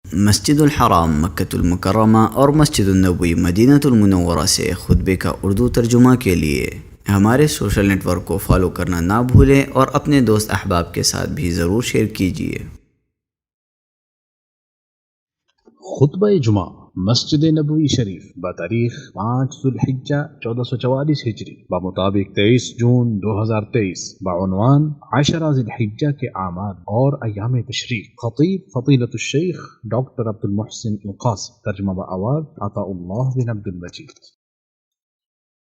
مسجد الحرام مکۃ المکرمہ اور مسجد النبوی مدینہ المنورہ سے خطبے کا اردو ترجمہ کے لیے ہمارے سوشل نیٹ ورک کو فالو کرنا نہ بھولیں اور اپنے دوست احباب کے ساتھ بھی ضرور شیئر کیجیے۔ خطبہ جمعہ مسجد نبوی شریف بتاریخ 5 ذوالحجہ 1444 ہجری بمطابق 23 جون 2023 بعنوان 10 ذی الحجہ کے اعمال اور ایام تشریق۔ خطیب فضیلۃ الشیخ ڈاکٹر عبد المحسن القاسم، ترجمہ بآواز عطاء اللہ بن عبد المجید۔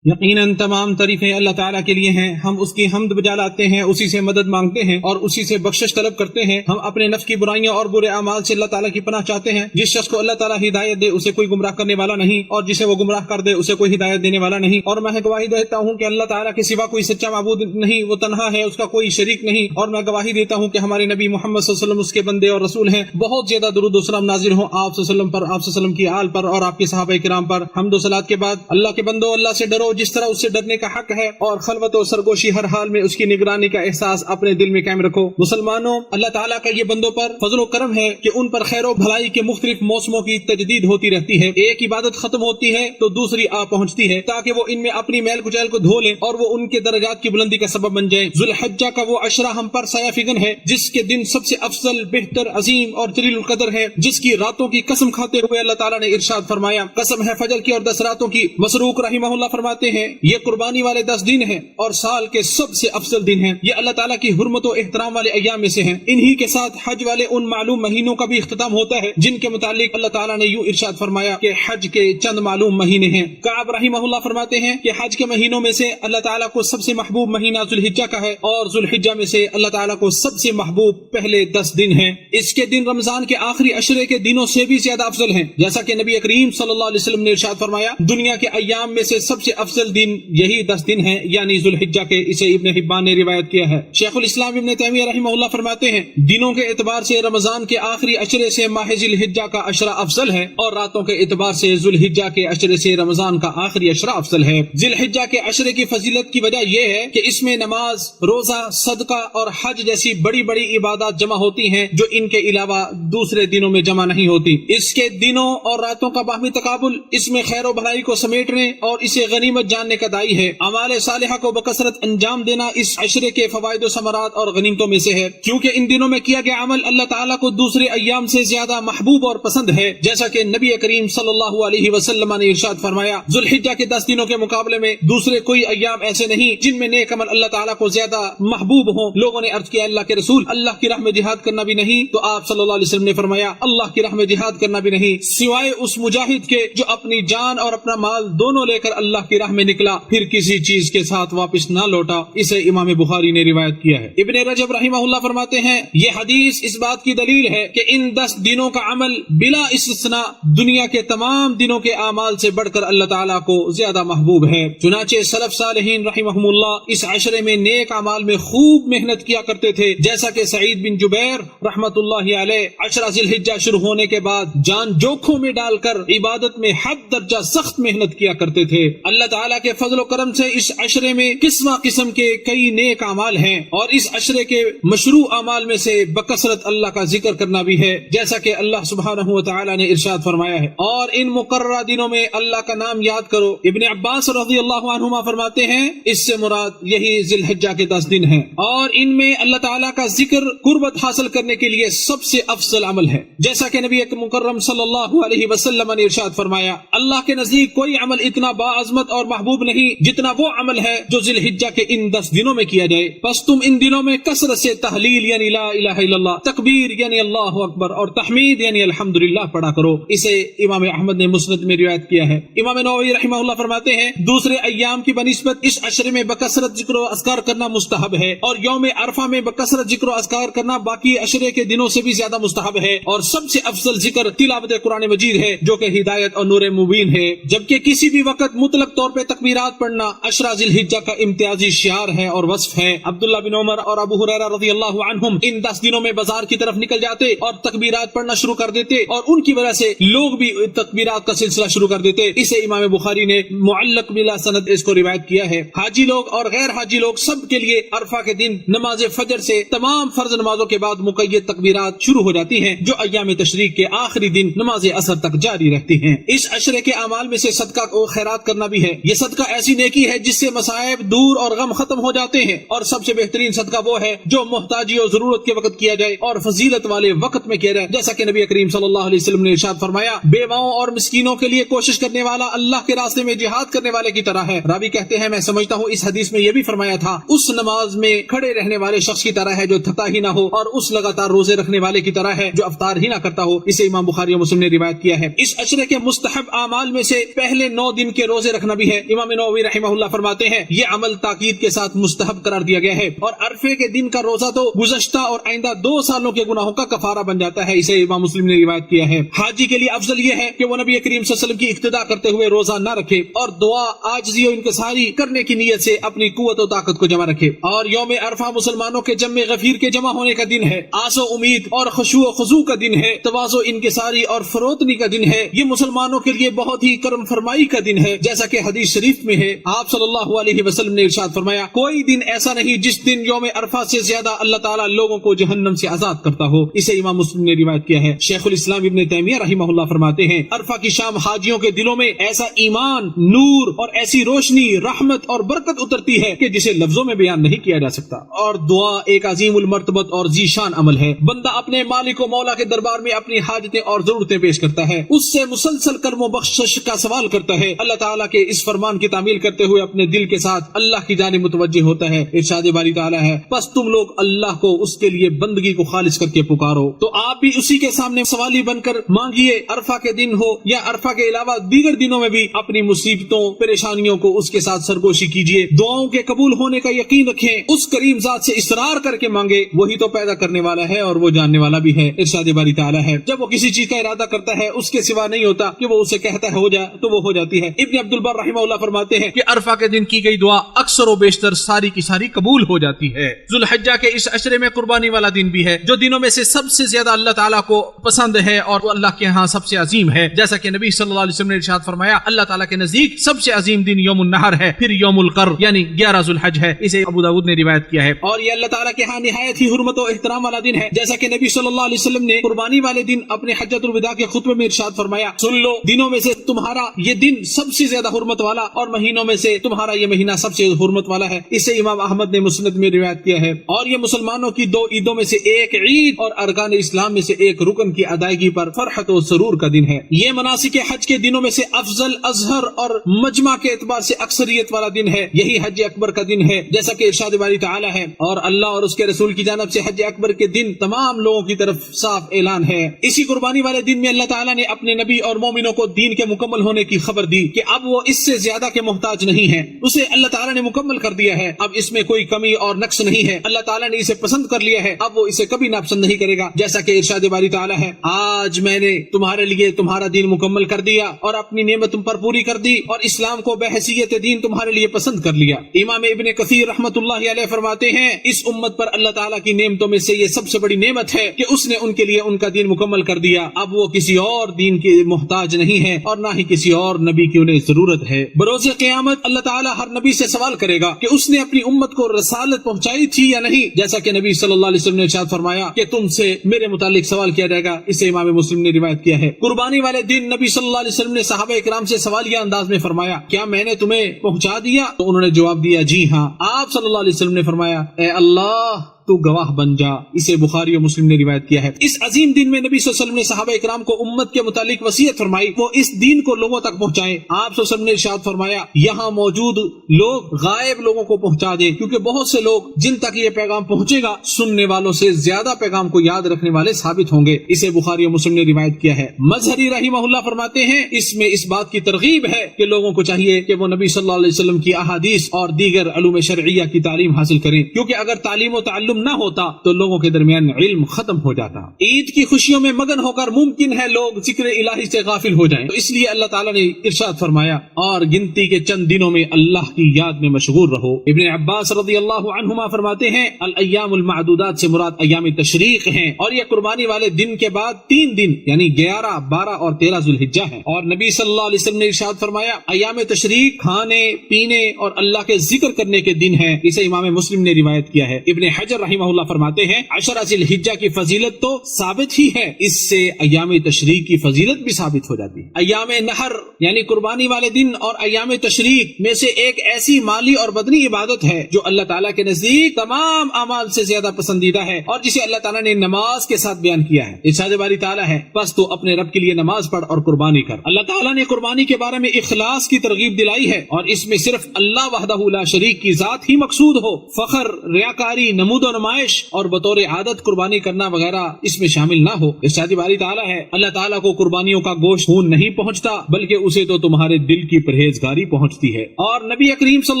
یقیناً تمام تعریفیں اللہ تعالیٰ کے لیے ہیں، ہم اس کی حمد بجا لاتے ہیں، اسی سے مدد مانگتے ہیں اور اسی سے بخشش طلب کرتے ہیں۔ ہم اپنے نفس کی برائیوں اور برے اعمال سے اللہ تعالیٰ کی پناہ چاہتے ہیں۔ جس شخص کو اللہ تعالیٰ ہدایت دے اسے کوئی گمراہ کرنے والا نہیں، اور جسے وہ گمراہ کر دے اسے کوئی ہدایت دینے والا نہیں۔ اور میں گواہی دیتا ہوں کہ اللہ تعالیٰ کے سوا کوئی سچا معبود نہیں، وہ تنہا ہے، اس کا کوئی شریک نہیں۔ اور میں گواہی دیتا ہوں کہ ہمارے نبی محمد صلی اللہ علیہ وسلم اس کے بندے اور رسول ہیں۔ بہت زیادہ درود و سلام نازل ہوں آپ صلی اللہ علیہ وسلم پر، آپ صلی اللہ علیہ وسلم کی آل پر اور آپ کے صحابہ کرام پر۔ حمد و صلوات کے بعد اللہ کے بندو، اللہ سے ڈرو جس طرح اس سے ڈرنے کا حق ہے، اور خلوت و سرگوشی ہر حال میں اس کی نگرانی کا احساس اپنے دل میں قائم رکھو۔ مسلمانوں، اللہ تعالیٰ کا یہ بندوں پر فضل و کرم ہے کہ ان پر خیر و بھلائی کے مختلف موسموں کی تجدید ہوتی رہتی ہے۔ ایک عبادت ختم ہوتی ہے تو دوسری آ پہنچتی ہے، تاکہ وہ ان میں اپنی میل کچیل کو دھو لیں اور وہ ان کے درجات کی بلندی کا سبب بن جائے۔ ذوالحجہ کا وہ عشرہ ہم پر سایہ فگن ہے، جس کے دن سب سے افضل، بہتر، عظیم اور جلیل القدر ہے، جس کی راتوں کی قسم کھاتے ہوئے اللہ تعالیٰ نے ارشاد فرمایا، قسم ہے فجر کی اور 10 راتوں کی۔ مسروق رحمہ اللہ فرماتے ہیں، یہ قربانی والے 10 دن ہیں اور سال کے سب سے افضل دن ہیں، یہ اللہ تعالیٰ کی حرمت و احترام والے ایام میں سے ہیں۔ انہی کے ساتھ حج والے ان معلوم مہینوں کا بھی اختتام ہوتا ہے جن کے متعلق اللہ تعالیٰ نے یوں ارشاد فرمایا کہ حج کے چند معلوم مہینے ہیں۔ کعب رحمہ اللہ فرماتے ہیں کہ حج کے مہینوں میں سے اللہ تعالیٰ کو سب سے محبوب مہینہ ذوالحجہ کا ہے، اور ذوالحجہ میں سے اللہ تعالیٰ کو سب سے محبوب پہلے 10 دن ہیں۔ اس کے دن رمضان کے آخری عشرے کے دنوں سے بھی زیادہ افضل ہیں، جیسا کہ نبی کریم صلی اللہ علیہ وسلم نے ارشاد فرمایا، دنیا کے ایام میں سے سب سے افضل دن یہی 10 دن ہیں، یعنی ذوالحجہ کے۔ اسے ابن حبان نے روایت کیا ہے۔ شیخ الاسلام ابن تیمیہ رحمہ اللہ فرماتے ہیں، دنوں کے اعتبار سے رمضان کے آخری عشرے سے ماہ ذی الحجہ کا عشرہ افضل ہے، اور راتوں کے اعتبار سے ذوالحجہ کے عشرے سے رمضان کا آخری عشرہ افضل ہے۔ ذی الحجہ کے عشرے کی فضیلت کی وجہ یہ ہے کہ اس میں نماز، روزہ، صدقہ اور حج جیسی بڑی بڑی عبادات جمع ہوتی ہیں، جو ان کے علاوہ دوسرے دنوں میں جمع نہیں ہوتی۔ اس کے دنوں اور راتوں کا باہمی تقابل اس میں خیر و بھلائی کو سمیٹنے اور اسے غنیمت جاننے کا داعی ہے۔ اعمال صالحہ کو بکثرت انجام دینا اس عشرے کے فوائد و ثمرات اور غنیمتوں میں سے ہے، کیونکہ ان دنوں میں کیا گیا عمل اللہ تعالیٰ کو دوسرے ایام سے زیادہ محبوب اور پسند ہے، جیسا کہ نبی کریم صلی اللہ علیہ وسلم نے ارشاد فرمایا، ذوالحجہ کے 10 دنوں کے مقابلے میں دوسرے کوئی ایام ایسے نہیں جن میں نیک عمل اللہ تعالیٰ کو زیادہ محبوب ہوں۔ لوگوں نے عرض کیا، اللہ کے رسول، اللہ کی راہ میں جہاد کرنا بھی نہیں؟ تو آپ صلی اللہ علیہ وسلم نے فرمایا، اللہ کی راہ میں جہاد کرنا بھی نہیں سوائے اس مجاہد کے جو اپنی جان اور اپنا مال دونوں لے کر اللہ کی راہ میں نکلا، پھر کسی چیز کے ساتھ واپس نہ لوٹا۔ اسے امام بخاری نے روایت کیا ہے۔ ابن رجب رحمہ اللہ فرماتے ہیں، یہ حدیث اس بات کی دلیل ہے کہ ان 10 دنوں کا عمل بلا استثناء دنیا کے تمام دنوں کے اعمال سے بڑھ کر اللہ تعالیٰ کو زیادہ محبوب ہے۔ چنانچہ سلف صالحین رحمہم اللہ اس عشرے میں نیک اعمال میں خوب محنت کیا کرتے تھے، جیسا کہ سعید بن جبیر رحمت اللہ علیہ 10 ذی الحجہ شروع ہونے کے بعد جان جوکھوں میں ڈال کر عبادت میں حد درجہ سخت محنت کیا کرتے تھے۔ اللہ تعالیٰ کے فضل و کرم سے اس عشرے میں قسم کے کئی نیک اعمال ہیں، اور اس عشرے کے مشروع اعمال میں سے بکثرت اللہ کا ذکر کرنا بھی ہے، جیسا کہ اللہ سبحانہ و تعالی نے ارشاد فرمایا ہے، اور ان مقررہ دنوں میں اللہ کا نام یاد کرو۔ ابن عباس رضی اللہ عنہما فرماتے ہیں، اس سے مراد یہی ذی الحجہ کے 10 دن ہیں، اور ان میں اللہ تعالیٰ کا ذکر قربت حاصل کرنے کے لیے سب سے افضل عمل ہے، جیسا کہ نبی مکرم صلی اللہ علیہ وسلم نے ارشاد فرمایا، اللہ کے نزدیک کوئی عمل اتنا باعظمت اور محبوب نہیں جتنا وہ عمل ہے جو ذی الحجہ کے ان 10 دنوں میں کیا جائے، بس تم ان دنوں میں کثرت سے تحلیل یعنی لا الہ الا اللہ، تکبیر یعنی اللہ اکبر، اور تحمید یعنی الحمدللہ پڑھا کرو۔ اسے امام احمد نے مسند میں روایت کیا ہے۔ امام نووی رحمہ اللہ فرماتے ہیں، دوسرے ایام کی بنسبت اس عشرے میں بکثرت ذکر و اذکار کرنا مستحب ہے، اور یوم عرفہ میں بکثرت ذکر و اذکار کرنا باقی عشرے کے دنوں سے بھی زیادہ مستحب ہے، اور سب سے افضل ذکر تلاوت قرآن مجید ہے، جو کہ ہدایت اور نور مبین ہے، جبکہ کسی بھی وقت مطلق طور پہ تکبیرات پڑھنا عشرہ ذی الحجہ کا امتیازی شعار ہے اور وصف ہے۔ عبداللہ بن عمر اور ابو ہریرہ رضی اللہ عنہم ان 10 دنوں میں بازار کی طرف نکل جاتے اور تکبیرات پڑھنا شروع کر دیتے، اور ان کی وجہ سے لوگ بھی تکبیرات کا سلسلہ شروع کر دیتے۔ اسے امام بخاری نے معلق بلا سند اس کو روایت کیا ہے۔ حاجی لوگ اور غیر حاجی لوگ سب کے لیے عرفہ کے دن نماز فجر سے تمام فرض نمازوں کے بعد مقید تکبیرات شروع ہو جاتی ہیں، جو ایام تشریق کے آخری دن نماز عصر تک جاری رہتی ہیں۔ اس عشرے کے اعمال میں سے صدقہ و خیرات کرنا بھی ہے۔ یہ صدقہ ایسی نیکی ہے جس سے مصائب دور اور غم ختم ہو جاتے ہیں، اور سب سے بہترین صدقہ وہ ہے جو محتاجی اور ضرورت کے وقت کیا جائے اور فضیلت والے وقت میں کیا جائے، جیسا کہ نبی کریم صلی اللہ علیہ وسلم نے ارشاد فرمایا، بیواؤں اور مسکینوں کے لیے کوشش کرنے والا اللہ کے راستے میں جہاد کرنے والے کی طرح ہے۔ راوی کہتے ہیں میں سمجھتا ہوں اس حدیث میں یہ بھی فرمایا تھا اس نماز میں کھڑے رہنے والے شخص کی طرح ہے جو تھکتا ہی نہ ہو، اور اس لگاتار روزے رکھنے والے کی طرح ہے جو افطار ہی نہ کرتا ہو۔ اسے امام بخاری اور مسلم نے روایت کیا ہے۔ اس عشرے کے مستحب اعمال میں سے پہلے 9 دن کے روزے رکھنا بھی ہے۔ امام نووی رحمہ اللہ فرماتے ہیں یہ عمل تاکید کے ساتھ مستحب قرار دیا گیا ہے، اور عرفے کے دن کا روزہ تو گزشتہ اور آئندہ 2 سالوں کے گناہوں کا کفارہ بن جاتا ہے۔ اسے امام مسلم نے روایت کیا ہے۔ حاجی کے لیے افضل یہ ہے کہ وہ نبی کریم صلی اللہ علیہ وسلم کی اقتداء کرتے ہوئے روزہ نہ رکھے اور دعا عاجزی و انکساری کرنے کی نیت سے اپنی قوت و طاقت کو جمع رکھے۔ اور یوم عرفہ مسلمانوں کے جمع غفیر کے جمع ہونے کا دن ہے، آس و امید اور خشوع و خضوع کا دن ہے، تواضع انکساری اور فروتنی کا دن ہے۔ یہ مسلمانوں کے لیے بہت ہی کرم فرمائی کا دن ہے، جیسا کہ حدیث شریف میں ہے آپ صلی اللہ علیہ وسلم نے ارشاد فرمایا، کوئی دن ایسا نہیں جس دن یوم عرفہ سے زیادہ اللہ تعالیٰ لوگوں کو جہنم سے آزاد کرتا ہو۔ اسے امام مسلم نے روایت کیا ہے۔ شیخ الاسلام ابن تیمیہ رحمہ اللہ فرماتے ہیں عرفہ کی شام حاجیوں کے دلوں میں ایسا ایمان، نور اور ایسی روشنی، رحمت اور برکت اترتی ہے کہ جسے لفظوں میں بیان نہیں کیا جا سکتا۔ اور دعا ایک عظیم المرتبت اور ذیشان عمل ہے۔ بندہ اپنے مالک و مولا کے دربار میں اپنی حاجتیں اور ضرورتیں پیش کرتا ہے، اس سے مسلسل کرم و بخشش کا سوال کرتا ہے، اللہ تعالیٰ کے اس فرمان کی تعمیل کرتے ہوئے اپنے دل کے ساتھ اللہ کی جانب متوجہ ہوتا ہے۔ ارشاد باری تعالیٰ ہے بس تم لوگ اللہ کو اس کے لیے بندگی کو خالص کر کے پکارو، تو آپ بھی اسی کے سامنے سوالی بن کر مانگیے۔ عرفہ کے دن ہو یا عرفہ کے علاوہ دیگر دنوں میں بھی اپنی مصیبتوں پریشانیوں کو اس کے ساتھ سرگوشی کیجیے۔ دعاؤں کے قبول ہونے کا یقین رکھیں، اس کریم ذات سے اصرار کر کے مانگے، وہی تو پیدا کرنے والا ہے اور وہ جاننے والا بھی ہے۔ ارشاد باری تعالیٰ ہے جب وہ کسی چیز کا ارادہ کرتا ہے اس کے سوا نہیں ہوتا کہ وہ اسے کہتا ہے ہو جا تو وہ ہو جاتی ہے۔ ابن عبد البر رحمہ اللہ فرماتے ہیں کہ عرفہ کے دن کی گئی دعا اکثر و بیشتر ساری کی ساری قبول ہو جاتی ہے۔ ذوالحجہ کے اس عشرے میں قربانی والا دن بھی ہے، جو دنوں میں سے سب سے زیادہ اللہ تعالیٰ کو پسند ہے اور وہ اللہ کے ہاں سب سے عظیم ہے، جیسا کہ نبی صلی اللہ علیہ وسلم نے ارشاد فرمایا اللہ تعالیٰ کے نزدیک سب سے عظیم دن یوم النحر ہے، پھر یوم القر یعنی 11 ذوالحج ہے۔ اسے ابو داؤد نے روایت کیا ہے۔ اور یہ اللہ تعالیٰ کے ہاں نہایت ہی حرمت و احترام والا دن ہے، جیسا کہ نبی صلی اللہ علیہ وسلم نے قربانی والے دن اپنے حجۃ الوداع کے خطبے میں ارشاد فرمایا، سن لو دنوں میں سے تمہارا یہ دن سب سے زیادہ حرمت والا اور مہینوں میں سے تمہارا یہ مہینہ سب سے حرمت والا ہے۔ اسے امام احمد نے مسند میں روایت کیا ہے۔ اور یہ مسلمانوں کی 2 عیدوں میں سے ایک عید اور ارکان اسلام میں سے ایک رکن کی ادائیگی پر فرحت و سرور کا دن ہے۔ یہ مناسک حج کے دنوں میں سے افضل، اظہر اور مجمع کے اعتبار سے اکثریت والا دن ہے۔ یہی حج اکبر کا دن ہے، جیسا کہ ارشاد باری تعالیٰ ہے، اور اللہ اور اس کے رسول کی جانب سے حج اکبر کے دن تمام لوگوں کی طرف صاف اعلان ہے۔ اسی قربانی والے دن میں اللہ تعالیٰ نے اپنے نبی اور مومنوں کو دین کے مکمل ہونے کی خبر دی کہ اب وہ اس سے زیادہ کے محتاج نہیں ہے، اسے اللہ تعالیٰ نے مکمل کر دیا ہے، اب اس میں کوئی کمی اور نقص نہیں ہے، اللہ تعالیٰ نے اسے پسند کر لیا ہے، اب وہ اسے کبھی ناپسند نہیں کرے گا، جیسا کہ ارشاد باری تعالیٰ ہے آج میں نے تمہارے لیے تمہارا دین مکمل کر دیا اور اپنی نعمت تم پر پوری کر دی اور اسلام کو بحیثیت دین تمہارے لیے پسند کر لیا۔ امام ابن کثیر رحمۃ اللہ علیہ فرماتے ہیں اس امت پر اللہ تعالیٰ کی نعمتوں میں سے یہ سب سے بڑی نعمت ہے کہ اس نے ان کے لیے ان کا دین مکمل کر دیا، اب وہ کسی اور دین کے محتاج نہیں ہے اور نہ ہی کسی اور نبی کی انہیں ضرورت ہے۔ بروز قیامت اللہ تعالیٰ ہر نبی سے سوال کرے گا کہ اس نے اپنی امت کو رسالت پہنچائی تھی یا نہیں، جیسا کہ نبی صلی اللہ علیہ وسلم نے ارشاد فرمایا کہ تم سے میرے متعلق سوال کیا جائے گا۔ اسے امام مسلم نے روایت کیا ہے۔ قربانی والے دن نبی صلی اللہ علیہ وسلم نے صحابہ اکرام سے سوالیہ انداز میں فرمایا کیا میں نے تمہیں پہنچا دیا؟ تو انہوں نے جواب دیا جی ہاں۔ آپ صلی اللہ علیہ وسلم نے فرمایا اے اللہ تو گواہ بن جا۔ اسے بخاری و مسلم نے روایت کیا ہے۔ اس عظیم دن میں نبی صلی اللہ علیہ وسلم نے صحابہ اکرام کو امت کے متعلق وصیت فرمائی وہ اس دین کو لوگوں تک پہنچائیں۔ آپ صلی اللہ علیہ وسلم نے ارشاد فرمایا یہاں موجود لوگ غائب لوگوں کو پہنچا دیں، کیونکہ بہت سے لوگ جن تک یہ پیغام پہنچے گا سننے والوں سے زیادہ پیغام کو یاد رکھنے والے ثابت ہوں گے۔ اسے بخاری و مسلم نے روایت کیا ہے۔ مظہری رحمہ اللہ فرماتے ہیں اس میں اس بات کی ترغیب ہے کہ لوگوں کو چاہیے کہ وہ نبی صلی اللہ علیہ وسلم کی احادیث اور دیگر علوم شرعیہ کی تعلیم حاصل کریں، کیونکہ اگر تعلیم و تعلم علم نہ ہوتا تو لوگوں کے درمیان علم ختم ہو جاتا. عید کی خوشیوں میں مگن ہو کر ممکن ہے لوگ ذکر الہی سے غافل ہو جائیں، تو اس لیے اللہ تعالیٰ نے ارشاد فرمایا اور گنتی کے چند دنوں میں اللہ کی یاد میں مشغول رہو. ابن عباس رضی اللہ عنہما فرماتے ہیں الایام المعدودات سے مراد ایام تشریق ہیں، اور یہ قربانی والے دن کے بعد 3 دن یعنی 11، 12 اور 13 ذو الحجہ ہیں. اور نبی صلی اللہ علیہ وسلم نے ارشاد فرمایا ایام تشریق کھانے پینے اور اللہ کے ذکر کرنے کے دن ہیں. اسے امام مسلم نے روایت کیا ہے. ابن حجر رحمہ اللہ فرماتے ہیں 10 ذی الحجہ کی فضیلت تو ثابت ہی ہے، اس سے ایام تشریق کی فضیلت بھی ثابت ہو جاتی ہے. ایام نحر یعنی قربانی والے دن اور ایام تشریق میں سے ایک ایسی مالی اور بدنی عبادت ہے جو اللہ تعالیٰ کے نزدیک تمام اعمال سے زیادہ پسندیدہ ہے، اور جسے اللہ تعالیٰ نے نماز کے ساتھ بیان کیا ہے. ارشاد باری تعالیٰ ہے بس تو اپنے رب کے لیے نماز پڑھ اور قربانی کر. اللہ تعالیٰ نے قربانی کے بارے میں اخلاص کی ترغیب دلائی ہے، اور اس میں صرف اللہ وحدہ لا شریک کی ذات ہی مقصود ہو. فخر، ریاکاری، نمود و نمائش اور بطور عادت قربانی کرنا وغیرہ اس میں شامل نہ ہو. ارشاد باری تعالیٰ ہے اللہ تعالیٰ کو قربانیوں کا گوشت خون نہیں پہنچتا بلکہ اسے تو تمہارے دل کی پرہیزگاری پہنچتی ہے. اور نبی کریم صلی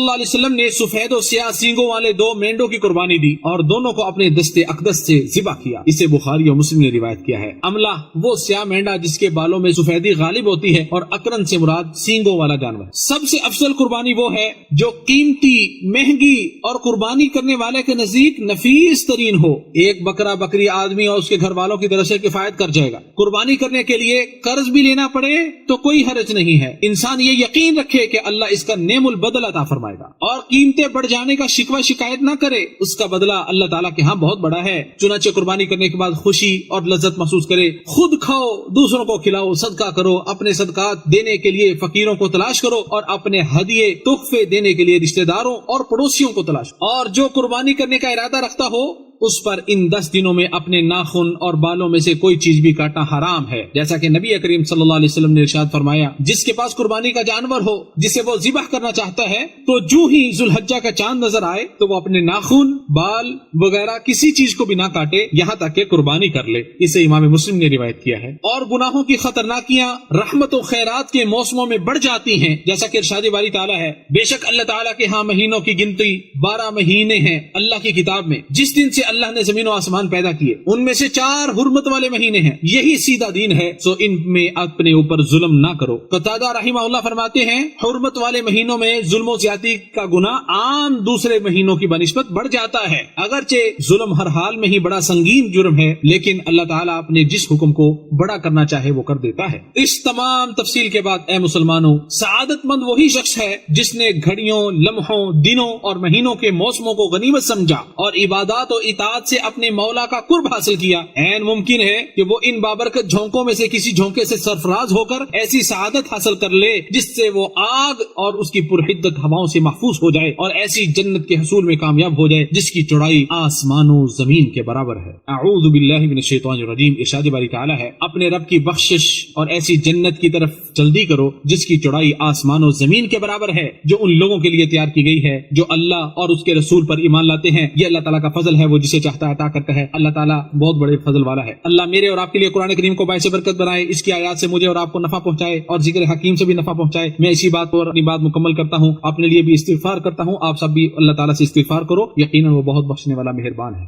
اللہ علیہ وسلم نے سفید و سیاہ سینگوں والے 2 مینڈوں کی قربانی دی اور دونوں کو اپنے دست اقدس سے ذبح کیا. اسے بخاری اور مسلم نے روایت کیا ہے. املا وہ سیاہ مینڈا جس کے بالوں میں سفیدی غالب ہوتی ہے، اور اقرن سے مراد سینگوں والا جانور. سب سے افضل قربانی وہ ہے جو قیمتی، مہنگی اور قربانی کرنے والے کے نزدیک نفیس ترین ہو. ایک بکرا بکری آدمی اور اس کے گھر والوں کی طرف سے کفایت کر جائے گا. قربانی کرنے کے لیے قرض بھی لینا پڑے تو کوئی حرج نہیں ہے. انسان یہ یقین رکھے کہ اللہ اس کا نعم البدل عطا فرمائے گا، اور قیمتیں بڑھ جانے کا شکوہ شکایت نہ کرے، اس کا بدلہ اللہ تعالیٰ کے ہاں بہت بڑا ہے. چنانچہ قربانی کرنے کے بعد خوشی اور لذت محسوس کرے. خود کھاؤ، دوسروں کو کھلاؤ، صدقہ کرو، اپنے صدقات دینے کے لیے فقیروں کو تلاش کرو، اور اپنے ہدیے تحفے دینے کے لیے رشتہ داروں اور پڑوسیوں کو تلاش کرو. اور جو قربانی کرنے کا ارادہ رکھتا ہو اس پر ان 10 دنوں میں اپنے ناخن اور بالوں میں سے کوئی چیز بھی کاٹنا حرام ہے، جیسا کہ نبی کریم صلی اللہ علیہ وسلم نے ارشاد فرمایا جس کے پاس قربانی کا جانور ہو جسے وہ ذبح کرنا چاہتا ہے تو جو ہی ذو الحجہ کا چاند نظر آئے تو وہ اپنے ناخن، بال وغیرہ کسی چیز کو بھی نہ کاٹے یہاں تک کہ قربانی کر لے. اسے امام مسلم نے روایت کیا ہے. اور گناہوں کی خطرناکیاں رحمت و خیرات کے موسموں میں بڑھ جاتی ہیں، جیسا کہ ارشاد باری تعالیٰ ہے بے شک اللہ تعالیٰ کے ہاں مہینوں کی گنتی 12 مہینے ہیں اللہ کی کتاب میں. جس دن سے اللہ نے زمین و آسمان پیدا کیے ان میں سے 4 حرمت والے مہینے ہیں، یہی سیدھا دین ہے، سو ان میں اپنے اوپر ظلم نہ کرو. قتادہ رحمہ اللہ فرماتے ہیں حرمت والے مہینوں میں ظلم و زیادتی کا گناہ عام دوسرے مہینوں کی بنسبت بڑھ جاتا ہے. اگرچہ ظلم ہر حال میں ہی بڑا سنگین جرم ہے، لیکن اللہ تعالیٰ اپنے جس حکم کو بڑا کرنا چاہے وہ کر دیتا ہے. اس تمام تفصیل کے بعد اے مسلمانوں، سعادت مند وہی شخص ہے جس نے گھڑیوں، لمحوں، دنوں اور مہینوں کے موسموں کو غنیمت سمجھا اور عبادات و اطاعت سے اپنے مولا کا قرب حاصل کیا. عین ممکن ہے کہ وہ ان بابرکت جھونکوں میں سے کسی جھونکے سے سرفراز ہو کر ایسی سعادت حاصل کر لے جس سے وہ آگ اور اس کی پرحدت ہواؤں سے محفوظ ہو جائے، اور ایسی جنت کے حصول میں کامیاب ہو جائے جس کی چوڑائی آسمان و زمین کے برابر ہے. اعوذ باللہ من الشیطان الرجیم. ارشاد باری تعالیٰ ہے اپنے رب کی بخشش اور ایسی جنت کی طرف جلدی کرو جس کی چوڑائی آسمان و زمین کے برابر ہے، جو ان لوگوں کے لیے تیار کی گئی ہے جو اللہ اور اس کے رسول پر ایمان لاتے ہیں. یہ اللہ تعالیٰ کا فضل ہے، وہ جسے چاہتا ہے عطا کرتا ہے. اللہ تعالیٰ بہت بڑے فضل والا ہے. اللہ میرے اور آپ کے لیے قرآن کریم کو باعث برکت بنائے، اس کی آیات سے مجھے اور آپ کو نفع پہنچائے اور ذکر حکیم سے بھی نفع پہنچائے. میں اسی بات پر اپنی بات مکمل کرتا ہوں، اپنے لیے بھی استغفار کرتا ہوں. آپ سب بھی اللہ تعالیٰ سے استغفار کرو، یقیناً وہ بہت بخشنے والا مہربان ہے.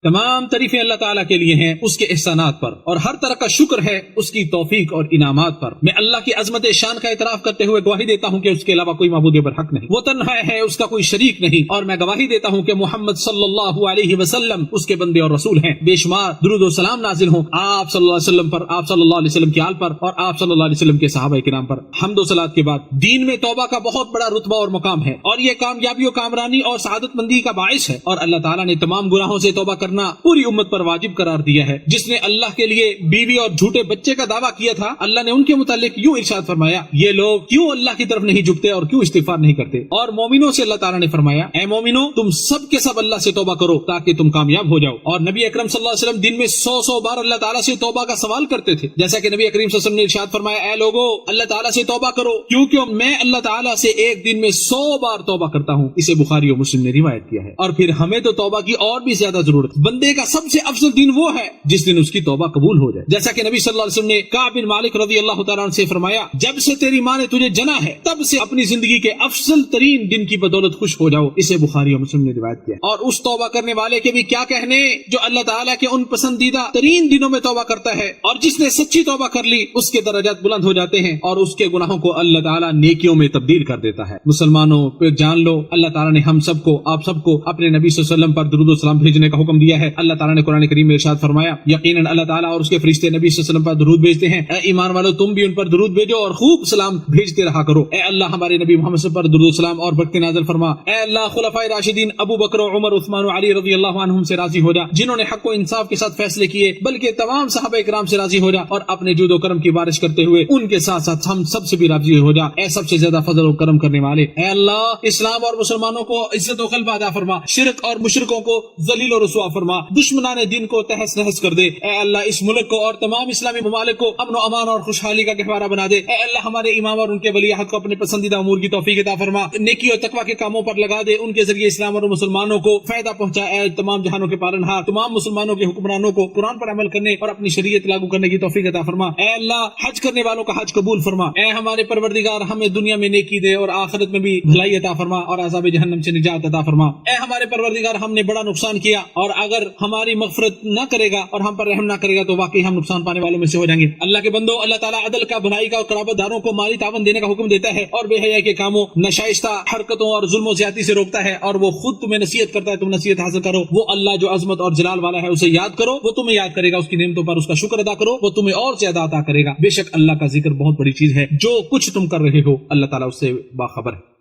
تمام تعریفیں اللہ تعالیٰ کے لیے ہیں اس کے احسانات پر، اور ہر طرح کا شکر ہے اس کی توفیق اور انعامات پر. میں اللہ کی عظمت شان کا اعتراف کرتے ہوئے گواہی دیتا ہوں کہ اس کے علاوہ کوئی معبود برحق نہیں، وہ تنہا ہے، اس کا کوئی شریک نہیں. اور میں گواہی دیتا ہوں کہ محمد صلی اللہ علیہ وسلم اس کے بندے اور رسول ہیں. بے شمار درود و سلام نازل ہوں آپ صلی اللہ علیہ وسلم پر، آپ صلی اللہ علیہ وسلم کی آل پر، اور آپ صلی اللہ علیہ وسلم کے صحابہ کرام پر. حمد و صلات کے بعد دین میں توبہ کا بہت بڑا رتبہ اور مقام ہے، اور یہ کامیابی و کامرانی اور سعادت مندی کا باعث ہے. اور اللہ تعالیٰ نے تمام گناہوں سے توبہ کرنا پوری امت پر واجب قرار دیا ہے. جس نے اللہ کے لیے بیوی اور جھوٹے بچے کا دعویٰ کیا تھا، اللہ نے ان کے متعلق یوں ارشاد فرمایا یہ لوگ کیوں اللہ کی طرف نہیں جھکتے اور کیوں استغفار نہیں کرتے. اور مومنوں سے اللہ تعالیٰ نے فرمایا اے مومنوں تم سب کے سب اللہ سے توبہ کرو تاکہ تم کامیاب ہو جاؤ. اور نبی اکرم صلی اللہ علیہ وسلم دن میں 100 بار اللہ تعالیٰ سے توبہ کا سوال کرتے تھے، جیسا کہ نبی اکرم صلی اللہ علیہ وسلم نے ارشاد فرمایا اے لوگو اللہ تعالیٰ سے توبہ کرو کیونکہ میں اللہ تعالیٰ سے ایک دن میں 100 بار توبہ کرتا ہوں. اسے بخاری اور مسلم نے روایت کیا ہے. اور پھر ہمیں تو توبہ کی اور بھی زیادہ ضرورت. بندے کا سب سے افضل دن وہ ہے جس دن اس کی توبہ قبول ہو جائے. جیسا کہ نبی صلی اللہ علیہ وسلم نے کعب بن مالک رضی اللہ تعالیٰ عنہ سے فرمایا، جب سے تیری ماں نے تجھے جنا ہے تب سے اپنی زندگی کے افضل ترین دن کی بدولت خوش ہو جاؤ. اسے بخاری اور مسلم نے روایت کیا. اور اس توبہ کرنے والے کے بھی کیا کہنے جو اللہ تعالیٰ کے ان پسندیدہ ترین دنوں میں توبہ کرتا ہے، اور جس نے سچی توبہ کر لی اس کے درجات بلند ہو جاتے ہیں اور اس کے گناہوں کو اللہ تعالیٰ نیکیوں میں تبدیل کر دیتا ہے. مسلمانوں پھر جان لو اللہ تعالیٰ نے ہم سب کو آپ سب کو اپنے نبی صلی اللہ علیہ وسلم پر درود و سلام بھیجنے کا حکم دیا ہے. اللہ تعالیٰ نے قرآن کریم میں ارشاد فرمایا، یقیناً اللہ تعالیٰ اور اس کے فرشتے نبی صلی اللہ علیہ وسلم پر درود بھیجتے ہیں. اے ایمان والو تم بھی ان پر درود بھیجو اور خوب سلام بھیجتے رہا کرو. اے اللہ ہمارے نبی محمد صلی اللہ علیہ وسلم پر درود و سلام اور برکت نازل فرما. اے اللہ خلفائے راشدین ابو بکر و عمر عثمان و علی رضی اللہ عنہم سے راضی ہو جا جنہوں نے حق و انصاف کے ساتھ فیصلے کیے، بلکہ تمام صحابہ کرام سے راضی ہو جا اور اپنے جود و کرم کی بارش کرتے ہوئے ان کے ساتھ ساتھ ہم سب سے بھی راضی ہو جا. اے سب سے زیادہ فضل و کرم کرنے والے، اے اللہ اسلام اور مسلمانوں کو عزت و غلبہ عطا فرما، شرک اور مشرکوں کو ذلیل و رسوا فرما، دشمنان دین کو تہس نہس کر دے. اے اللہ اس ملک کو اور تمام اسلامی ممالک کو امن و امان اور خوشحالی کا گہوارہ بنا دے. اے اللہ ہمارے امام اور ان کے ولی عہد کو اپنے پسندیدہ امور کی توفیق عطا فرما، نیکی اور تقوی کے کاموں پر لگا دے، ان کے ذریعے اسلام اور مسلمانوں کو فائدہ پہنچا. اے تمام جہانوں کے پالنہار تمام مسلمانوں کے حکمرانوں کو قرآن پر عمل کرنے اور اپنی شریعت لاگو کرنے کی توفیق عطا فرما. اے اللہ حج کرنے والوں کا حج قبول فرما. اے ہمارے پروردگار ہمیں دنیا میں نیکی دے اور آخرت میں بھی بھلائی عطا فرما اور عذاب جہنم سے نجات عطا فرما. اے ہمارے پروردگار ہم نے بڑا نقصان کیا اور اگر ہماری مغفرت نہ کرے گا اور ہم پر رحم نہ کرے گا تو واقعی ہم نقصان پانے والوں میں سے ہو جائیں گے. اللہ کے بندو، اللہ تعالیٰ عدل کا، بھلائی کا اور قرابت داروں کو مالی تعاون دینے کا حکم دیتا ہے اور بے حیائی کے کاموں، نشائستہ حرکتوں اور ظلم و زیادتی سے روکتا ہے، اور وہ خود تمہیں نصیحت کرتا ہے تم نصیحت حاصل کرو. وہ اللہ جو عظمت اور جلال والا ہے اسے یاد کرو، وہ تمہیں یاد کرے گا. اس کی نعمتوں پر اس کا شکر ادا کرو، وہ تمہیں اور زیادہ عطا کرے گا. بے شک اللہ کا ذکر بہت بڑی چیز ہے. جو کچھ تم کر رہے ہو اللہ تعالیٰ اس سے باخبر ہے.